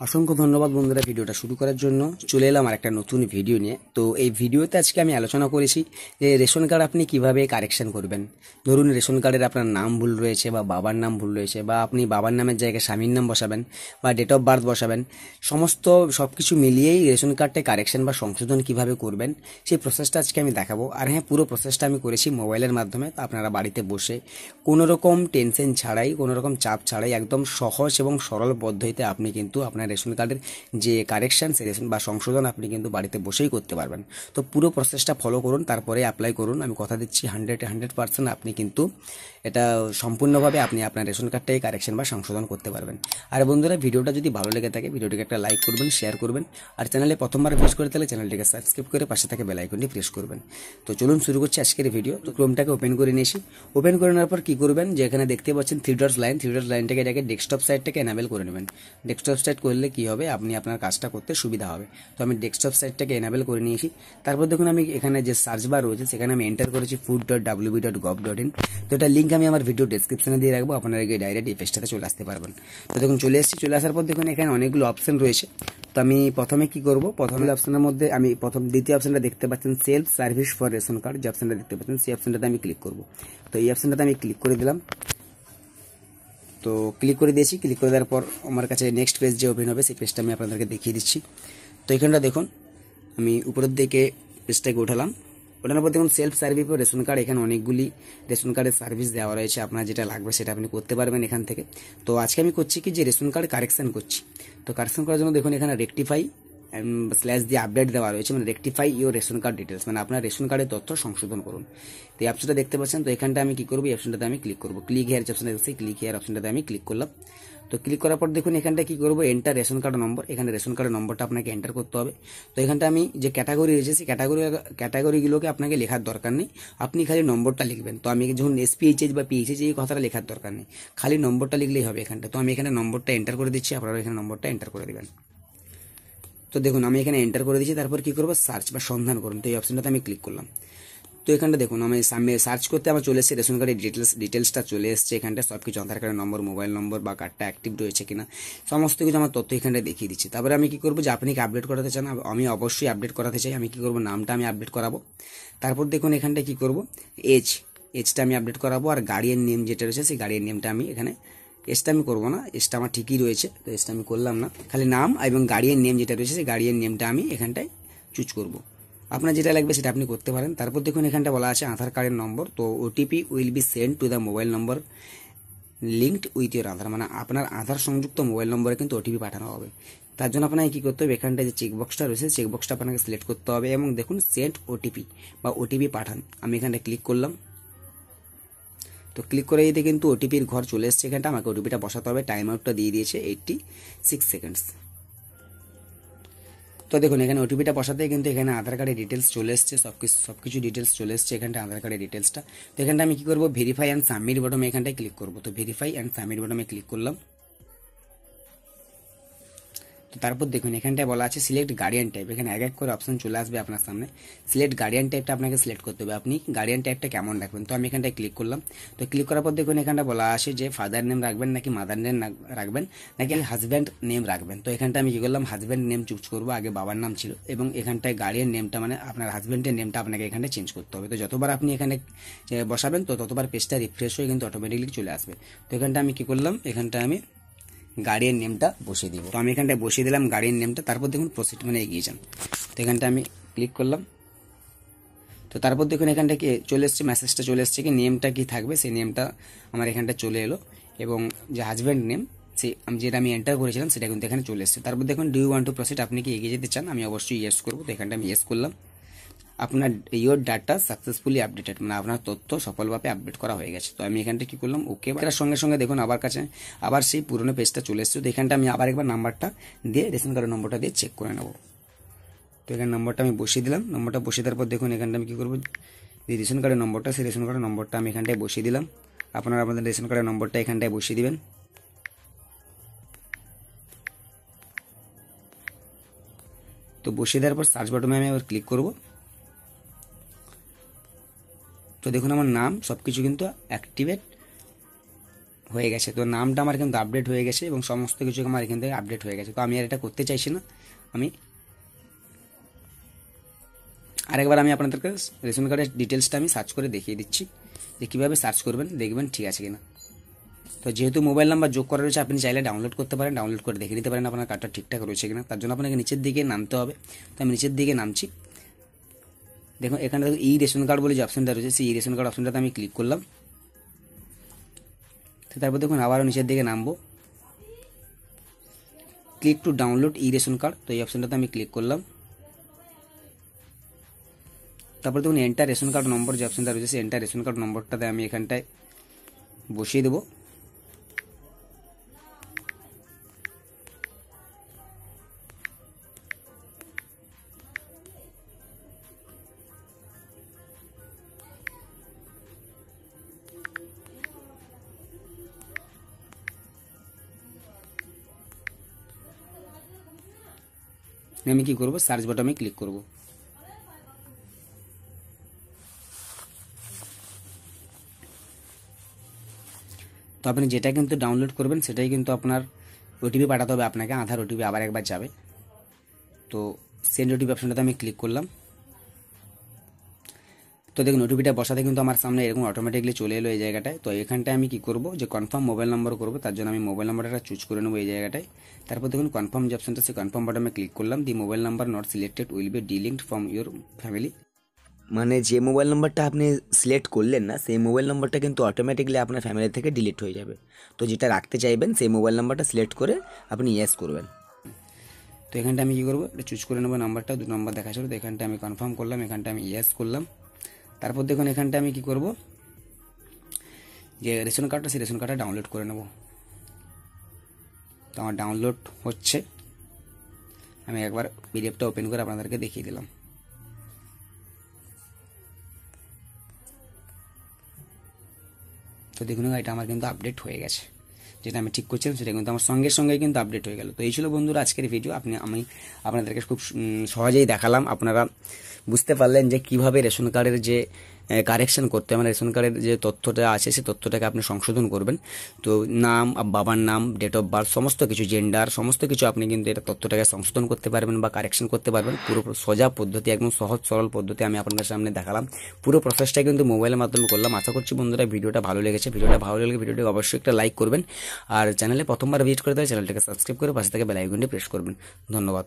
অসংখ্য ধন্যবাদ বন্ধুরা ভিডিওটা শুরু করার জন্য। চলে এলাম আর একটা নতুন ভিডিও নিয়ে। তো এই ভিডিওতে আজকে আমি আলোচনা করেছি যে রেশন কার্ড আপনি কিভাবে কারেকশন করবেন। ধরুন রেশন কার্ডের আপনার নাম ভুল রয়েছে বা বাবার নাম ভুল রয়েছে, বা আপনি বাবার নামের জায়গায় স্বামীর নাম বসাবেন বা ডেট অফ বার্থ বসাবেন, সবকিছু মিলিয়েই রেশন কার্ডে কারেকশন বা সংশোধন কিভাবে করবেন সেই প্রসেসটা আজকে আমি দেখাবো। আর হ্যাঁ, পুরো প্রসেসটা আমি করেছি মোবাইলের মাধ্যমে। তো আপনারা বাড়িতে বসে কোনো রকম টেনশন ছাড়াই, কোনো রকম চাপ ছাড়াই একদম সহজ এবং সরল পদ্ধতিতে আপনি কিন্তু আপনার রেশন কার্ডের যে কারেকশন সে রেশন বা সংশোধন আপনি কিন্তু বাড়িতে বসেই করতে পারবেন। তো পুরো প্রসেসটা ফলো করুন, তারপরে অ্যাপ্লাই করুন। আমি কথা দিচ্ছি 100% আপনি কিন্তু এটা সম্পূর্ণভাবে আপনি আপনার রেশন কার্ডটাই কারেকশন বা সংশোধন করতে পারবেন। আর বন্ধুরা, ভিডিওটা যদি ভালো লেগে থাকে ভিডিওটিকে একটা লাইক করবেন, শেয়ার করবেন, আর চ্যানেলে প্রথমবার ভিজিট করে তাহলে চ্যানেলটিকে সাবস্ক্রাইব করে পাশে থাকে বেল আইকনটি প্রেস করবেন। তো চলুন শুরু করছি আজকের ভিডিও। তো ক্রোমটাকে ওপেন করে নিয়েছি। ওপেন করে নেওয়ার পর কি করবেন, যে এখানে দেখতে পাচ্ছেন থ্রি ডটস লাইনটাকে এটাকে ডেস্কটপ সাইটটাকে এনাবেল করে নেবেন। ডেস্কটপ সাইট করলে কি হবে, আপনি আপনার কাজটা করতে সুবিধা হবে। তো আমি ডেস্কটপ সাইটটাকে এনাবেল করে নিয়েছি। তারপর দেখুন আমি এখানে যে সার্চ বার রয়েছে সেখানে আমি এন্টার করেছি food.wb.gov.in। তো এটা লিঙ্ক আমি আমার ভিডিও ডেসক্রিপশনে দিয়ে রাখবো, আপনারা গিয়ে ডাইরেক্ট এই পেজটাতে চলে আসতে পারবেন। তো দেখুন চলে এসেছি। চলে আসার পর দেখুন এখানে অনেকগুলো অপশন রয়েছে। তো আমি প্রথমে কি করব, প্রথমে অপশনের মধ্যে আমি দ্বিতীয় অপশনটা দেখতে পাচ্ছেন self service for ration card, যে অপশনটা দেখতে পাচ্ছেন সেই অপশনটাতে আমি ক্লিক করব। তো এই অপশনটাতে আমি ক্লিক করে দিলাম। তো ক্লিক করে দিয়েছি। ক্লিক করে দেওয়ার পর আমার কাছে নেক্সট পেজ যে ওপেন হবে সেই পেজটা আমি আপনাদেরকে দেখিয়ে দিচ্ছি। তো এখানটা দেখুন আমি উপরের দিকে পেজটাকে ওঠালাম। ওঠানোর পর দেখুন self service for ration card, এখানে অনেকগুলি রেশন কার্ডের সার্ভিস দেওয়া রয়েছে। আপনার যেটা লাগবে সেটা আপনি করতে পারবেন এখান থেকে। তো আজকে আমি করছি কি, যে রেশন কার্ড কারেকশন করছি। তো কারেকশন করার জন্য দেখুন এখানে রেকটিফাই স্ল্যাশ দিয়ে আপডেট দেওয়া রয়েছে, মানে rectify your ration card details, মানে আপনার রেশন কার্ডের তথ্য সংশোধন করুন। তো এই অপশনটা দেখতে পাচ্ছেন। তো এখানটা আমি কি করবো, এই অপশনটাতে আমি ক্লিক করবো। ক্লিক হেয়ার অপশনটা দেখছি, ক্লিক হেয়ার অপশনটাতে আমি ক্লিক করলাম। তো ক্লিক করার পর দেখুন এখানটা কি করবো, এন্টার রেশন কার্ড নম্বর। এখানে রেশন কার্ডের নম্বরটা আপনাকে এন্টার করতে হবে। তো এখানটা আমি যে ক্যাটাগরি রয়েছে সেই ক্যাটাগরিগুলোকে আপনাকে লেখার দরকার নেই, আপনি খালি নম্বরটা লিখবেন। তো আমি যখন এসপিএইচএইচ বা পিএইচএইচ এই কথাটা লেখার দরকার নেই, খালি নম্বরটা লিখলেই হবে এখানটা। তো আমি এখানে নম্বরটা এন্টার করে দিচ্ছি, আপনারা এখানে নম্বরটা এন্টার করে দেবেন। তো দেখুন আমি এখানে এন্টার করে দিচ্ছি। তারপর কি করবো, সার্চ বা সন্ধান করুন। তো এই অপশনটাতে আমি ক্লিক করলাম। তো এখানটা দেখুন আমি সামনে সার্চ করতে আমার চলে এসেছে রেশন কার্ডের ডিটেলসটা চলে এসেছে। এখানটা সবকিছু আধার কার্ডের নম্বর, মোবাইল নম্বর বা কার্ডটা অ্যাক্টিভ রয়েছে কিনা সমস্ত কিছু আমার তথ্য এখানটা দেখিয়ে দিচ্ছি। তারপরে আমি কি করবো, যে আপনি কি আপডেট করাতে চান, আমি অবশ্যই আপডেট করাতে চাই। আমি কি করবো, নামটা আমি আপডেট করাবো। তারপর দেখুন এখানটা কি করবো, এজটা আমি আপডেট করাবো। আর গার্ডিয়ান নেম যেটা রয়েছে সেই গার্ডিয়ান নেমটা আমি এখানে, এসটা আমি করবো না, এসটা আমার ঠিকই রয়েছে, তো এসটা আমি করলাম না। খালি নাম এবং গার্ডিয়ান নেম যেটা রয়েছে সেই গার্ডিয়ান নেমটা আমি এখানটায় চুজ করবো। আপনার যেটা লাগবে সেটা আপনি করতে পারেন। তারপর দেখুন এখানটা বলা আছে আধার কার্ডের নম্বর। তো OTP will be send to the mobile number linked with your Aadhaar, মানে আপনার আধার সংযুক্ত মোবাইল নম্বরে কিন্তু ওটিপি পাঠানো হবে। তার জন্য আপনাকে কি করতে হবে, এখানটায় যে চেকবক্সটা রয়েছে চেকবক্সটা আপনাকে সিলেক্ট করতে হবে এবং দেখুন সেন্ড ওটিপি বা ওটিপি পাঠান, আমি এখানটা ক্লিক করলাম। তো ক্লিক করে দিতে কিন্তু ওটিপির ঘর চলে এসছে। এখানটা আমাকে ওটিপিটা বসাতে হবে। টাইম আউটটা দিয়ে দিয়েছে 86 সেকেন্ডস। তো দেখুন এখানে ওটিপিটা বসাতে কিন্তু এখানে আধার কার্ডের ডিটেলস চলে এসছে, সবকিছু ডিটেলস চলে এসছে এখানটা আধার কার্ডের ডিটেলসটা। তো এখানটা আমি কি করবো, ভেরিফাই অ্যান্ড সাবমিট বটমে এখানটায় ক্লিক করবো। তো ভেরিফাই অ্যান্ড সাবমিট বটমে ক্লিক করলাম। তো তারপর দেখুন এখানটায় বলা আছে সিলেক্ট গার্ডিয়ান টাইপ। এখানে এক এক করে অপশন চলে আসবে আপনার সামনে। সিলেক্ট গার্ডিয়ান টাইপটা আপনাকে সিলেক্ট করতে হবে, আপনি গার্ডিয়ান টাইপটা কেমন রাখবেন। তো আমি এখানটায় ক্লিক করলাম। তো ক্লিক করার পর দেখুন এখানটা বলা আছে যে ফাদার নেম রাখবেন নাকি মাদার নেম রাখবেন নাকি হাজব্যান্ড নেম রাখবেন। তো এখানটা আমি কি করলাম, হাজব্যান্ড নেম চুজ করবো, আগে বাবার নাম ছিল। এবং এখানটায় গার্ডিয়ান নেমটা মানে আপনার হাজব্যান্ডের নেমটা আপনাকে এখানে চেঞ্জ করতে হবে। তো যতবার আপনি এখানে বসাবেন তো ততবার পেজটা রিফ্রেশ হয়ে কিন্তু অটোমেটিকলি চলে আসবে। তো এখানটা আমি কি করলাম, এখানটা আমি গার্ডিয়ান নেমটা বসিয়ে দিব। তো আমি এখানটায় বসিয়ে দিলাম গার্ডিয়ান নেমটা। তারপর দেখুন প্রসিড মানে এগিয়ে যান। তো এখানটা আমি ক্লিক করলাম। তো তারপর দেখুন এখানটা কি চলে এসছে, মেসেজটা চলে এসছে কি নেমটা কি থাকবে সেই নেমটা আমার এখানটা চলে এলো। এবং যে হাজব্যান্ড নেম সে যেটা আমি এন্টার করেছিলাম সেটা কিন্তু এখানে চলে এসছে। তারপর দেখুন do you want to proceed, আপনি কি এগিয়ে যেতে চান, আমি অবশ্যই ইয়েস করবো। তো এখানটা আমি ইয়েস করলাম। আপনার ইয়োর ডাটা সাকসেসফুলি আপডেটেড, মানে আপনার তথ্য সফলভাবে আপডেট করা হয়ে গেছে। তো আমি এখানটা কি করলাম, ওকে। তার সঙ্গে সঙ্গে দেখুন আবার কাছে আবার সেই পুরনো পেজটা চলে এসছে। তো এখানটা আমি আবার একবার নাম্বারটা দিয়ে রেশন কার্ডের নম্বরটা দিয়ে চেক করে নেব। তো এখানে নম্বরটা আমি বসিয়ে দিলাম। নম্বরটা বসিয়ে দেওয়ার পর দেখুন এখানটা আমি কি করবো, যে রেশন কার্ডের নম্বরটা সেই রেশন কার্ডের নম্বরটা আমি এখানটায় বসিয়ে দিলাম। আপনারা আপনাদের রেশন কার্ডের নম্বরটা এখানটায় বসিয়ে দিবেন। তো বসিয়ে দেওয়ার পর সার্চ বাটনে আমি আবার ক্লিক করব। তো দেখুন আমার নাম সবকিছু কিন্তু অ্যাক্টিভেট হয়ে গেছে। তো নামটা আমার কিন্তু আপডেট হয়ে গেছে এবং সমস্ত কিছু আমার এখান থেকে আপডেট হয়ে গেছে। তো আমি আর এটা করতে চাইছি না। আমি আরেকবার আমি আপনাদেরকে রেশন কার্ডের ডিটেলসটা আমি সার্চ করে দেখিয়ে দিচ্ছি যে কীভাবে সার্চ করবেন, দেখবেন ঠিক আছে কিনা। তো যেহেতু মোবাইল নাম্বার যোগ করা রয়েছে, আপনি চাইলে ডাউনলোড করতে পারেন, ডাউনলোড করে দেখে নিতে পারেন আপনার কার্ডটা ঠিকঠাক রয়েছে কিনা। তার জন্য আপনাকে নিচের দিকে নামতে হবে। তো আমি নিচের দিকে নামছি। দেখুন এখানে দেখুন ই রেশন কার্ড বলে যে অপশনটা রয়েছে, সেই রেশন কার্ড অপশনটাতে আমি ক্লিক করলাম। তারপর দেখুন আবারও নিচের দিকে নামবো, click to download E ration card. তো এই অপশনটাতে আমি ক্লিক করলাম। তারপর দেখুন এন্টার রেশন কার্ড নম্বর যে অপশনটা রয়েছে, সেই এন্টার রেশন কার্ড নম্বরটাতে আমি এখানটায় বসিয়ে দেবো। আমি কি করব, সার্চ বাটনে ক্লিক করব। তো আপনি যেটা কিন্তু ডাউনলোড করবেন সেটাই কিন্তু আপনার ওটিপি পাঠাতে হবে আপনাকে, আধার ওটিপি আবার একবার যাবে। তো সেন্ড ওটিপি অপশনটাতে আমি ক্লিক করলাম। তো দেখুন ওটিপিটা বসাতে কিন্তু আমার সামনে এরকম অটোমেটিকলি চলে এলো এই জায়গাটায়। তো এখানটায় আমি কি করব, যে কনফার্ম মোবাইল নাম্বার করবো, তার জন্য আমি মোবাইল নাম্বারটা চুজ করে নেবো এই জায়গাটায়। তারপর দেখুন কনফার্ম যে অপশনটা, সেই কনফার্ম বাটনে ক্লিক করলাম। The mobile number not selected will be delinked from your family. মানে যে মোবাইল নাম্বারটা আপনি সিলেক্ট করলেন না, সেই মোবাইল নাম্বারটা কিন্তু অটোমেটিকলি আপনার ফ্যামিলি থেকে ডিলিট হয়ে যাবে। তো যেটা রাখতে চাইবেন সেই মোবাইল নাম্বারটা সিলেক্ট করে আপনি ইয়েস করবেন। তো এখানটা আমি কী করবো, এটা চুজ করে নেবো নাম্বারটা, 2 নম্বর দেখাচ্ছিল। তো এখানটা আমি কনফার্ম করলাম, এখানটা আমি ইয়েস করলাম। তারপর দেখুন এখানটা আমি কি করব, যে রেশন কার্ডটা, সেই রেশন কার্ডটা ডাউনলোড করে নেব। তো আমার ডাউনলোড হচ্ছে, আমি একবার পিডিএফটা ওপেন করে আপনাদেরকে দেখিয়ে দিলাম। তো দেখুন এটা আমার কিন্তু আপডেট হয়ে গেছে, যেটা আমি ঠিক করছিলাম সেটা কিন্তু আমার সঙ্গে সঙ্গে কিন্তু আপডেট হয়ে গেল। তো এই ছিল বন্ধুরা আজকের ভিডিও। আমি আপনাদেরকে খুব সহজেই দেখালাম, আপনারা বুঝতে পারলেন যে কিভাবে রেশন কার্ডের যে কারেকশন করতে হয়, মানে রেশন কার্ডের যে তথ্যটা আছে সেই তথ্যটাকে আপনি সংশোধন করবেন। তো নাম, বাবার নাম, ডেট অফ বার্থ, সমস্ত কিছু, জেন্ডার, সমস্ত কিছু আপনি কিন্তু এটা তথ্যটাকে সংশোধন করতে পারবেন বা কারেকশন করতে পারবেন। পুরো সোজা পদ্ধতি, একদম সহজ সরল পদ্ধতি আমি আপনাদের সামনে দেখালাম। পুরো প্রসেসটা কিন্তু মোবাইলের মাধ্যমে করলাম। আশা করছি বন্ধুরা ভিডিওটা ভালো লেগেছে। ভিডিওটা ভালো লাগলে ভিডিওটি অবশ্যই একটা লাইক করবেন, আর চ্যানেলে প্রথমবার ভিজিট করে দেয় চ্যানেলটাকে সাবস্ক্রাইব করে পাশে থেকে বেল আইকনটি প্রেস করবেন। ধন্যবাদ।